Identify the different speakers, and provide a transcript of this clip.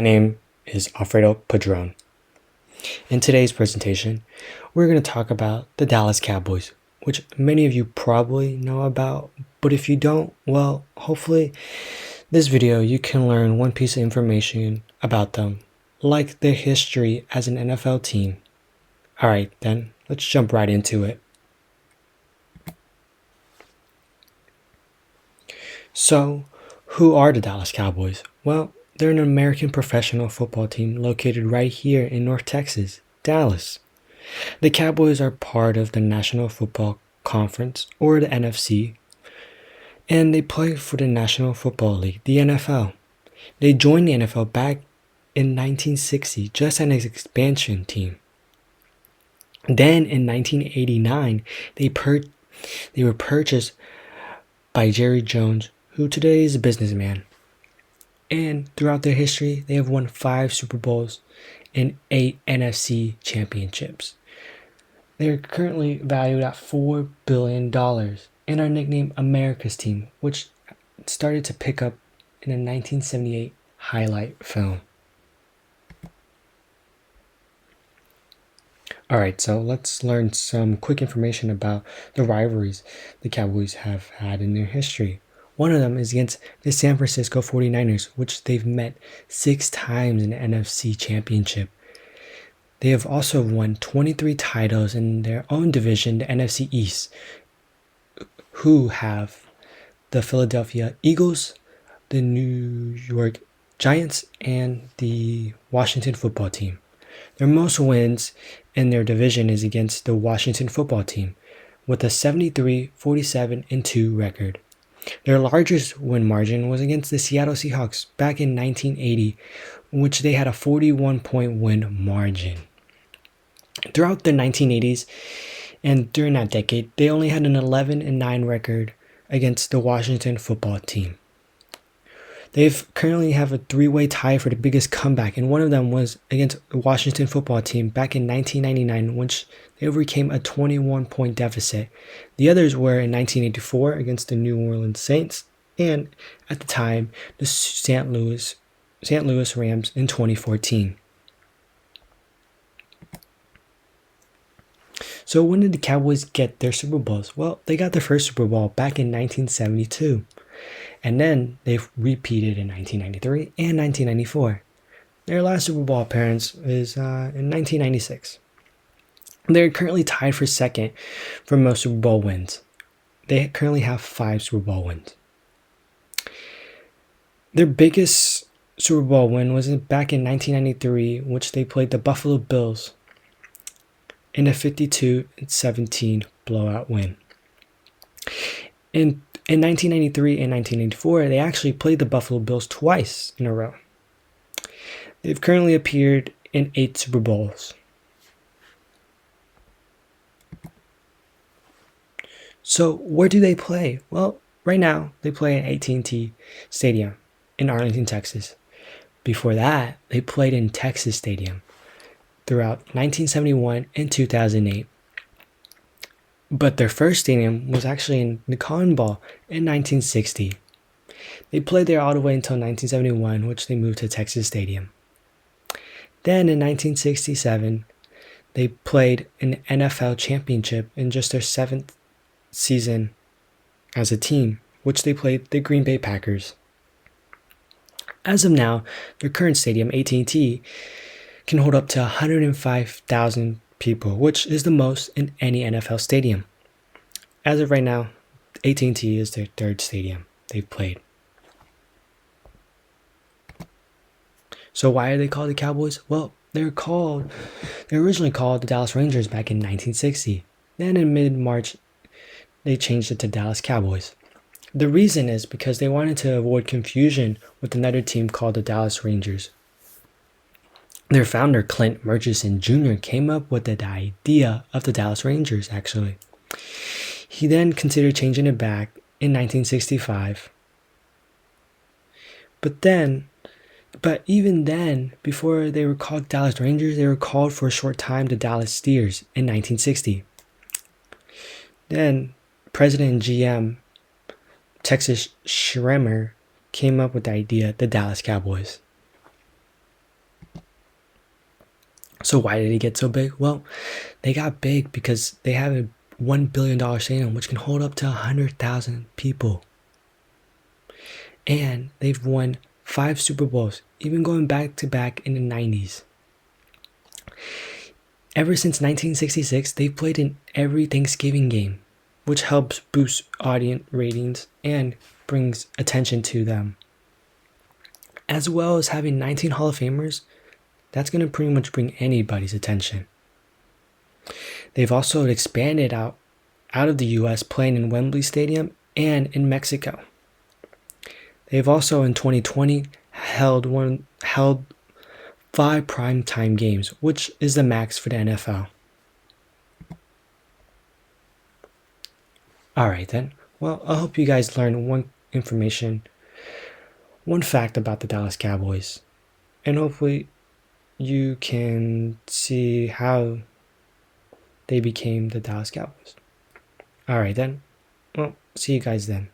Speaker 1: name is Alfredo Padron. In today's presentation, we're going to talk about the Dallas Cowboys, which many of you probably know about, but if you don't, well, hopefully this video you can learn one piece of information about them, like their history as an NFL team. Alright then, let's jump right into it. So, who are the Dallas Cowboys? Well, they're an American professional football team located right here in North Texas, Dallas. The Cowboys are part of the National Football Conference, or the NFC, and they play for the National Football League, the NFL. They joined the NFL back in 1960 just as an expansion team. Then in 1989, they were purchased by Jerry Jones, who today is a businessman. And throughout their history, they have won 5 Super Bowls and 8 NFC championships. They're currently valued at $4 billion and are nicknamed America's Team, which started to pick up in a 1978 highlight film. Alright, so let's learn some quick information about the rivalries the Cowboys have had in their history. One of them is against the San Francisco 49ers, which they've met 6 times in the NFC Championship. They have also won 23 titles in their own division, the NFC East, who have the Philadelphia Eagles, the New York Giants, and the Washington football team. Their most wins in their division is against the Washington football team, with a 73-47-2 record. Their largest win margin was against the Seattle Seahawks back in 1980, in which they had a 41-point win margin. Throughout the 1980s and during that decade, they only had an 11-9 record against the Washington football team. They currently have a 3-way tie for the biggest comeback, and one of them was against the Washington football team back in 1999, which they overcame a 21-point deficit. The others were in 1984 against the New Orleans Saints, and at the time, the St. Louis Rams in 2014. So when did the Cowboys get their Super Bowls? Well, they got their first Super Bowl back in 1972. And then they repeated in 1993 and 1994. Their last Super Bowl appearance is in 1996. They're currently tied for second for most Super Bowl wins. They currently have 5 Super Bowl wins. Their biggest Super Bowl win was back in 1993, which they played the Buffalo Bills in a 52-17 blowout win. In 1993 and 1994, they actually played the Buffalo Bills twice in a row. They've currently appeared in 8 Super Bowls. So where do they play? Well, right now they play at AT&T Stadium in Arlington, Texas. Before that, they played in Texas Stadium throughout 1971 and 2008. But their first stadium was actually in the Cotton Bowl in 1960. They played there all the way until 1971, which they moved to Texas Stadium. Then in 1967, they played an NFL championship in just their 7th season as a team, which they played the Green Bay Packers. As of now, their current stadium, AT&T, can hold up to 105,000 people, which is the most in any NFL stadium. As of right now, AT&T is their 3rd stadium they've played. So why are they called the Cowboys? Well, they're originally called the Dallas Rangers back in 1960. Then in mid-March, they changed it to Dallas Cowboys. The reason is because they wanted to avoid confusion with another team called the Dallas Rangers. Their founder, Clint Murchison Jr., came up with the idea of the Dallas Rangers, actually. He then considered changing it back in 1965. But even then, before they were called Dallas Rangers, they were called for a short time the Dallas Steers in 1960. Then, President and GM Texas Schremer came up with the idea, the Dallas Cowboys. So why did he get so big? Well, they got big because they have a $1 billion stadium which can hold up to 100,000 people. And they've won 5 Super Bowls, even going back to back in the 90s. Ever since 1966, they've played in every Thanksgiving game, which helps boost audience ratings and brings attention to them. As well as having 19 Hall of Famers, that's going to pretty much bring anybody's attention. They've also expanded out of the US, playing in Wembley Stadium and in Mexico. They've also in 2020 held 5 primetime games, which is the max for the NFL. Alright then, well, I hope you guys learned one fact about the Dallas Cowboys, and hopefully you can see how they became the Dallas Cowboys. Alright then, well, see you guys then.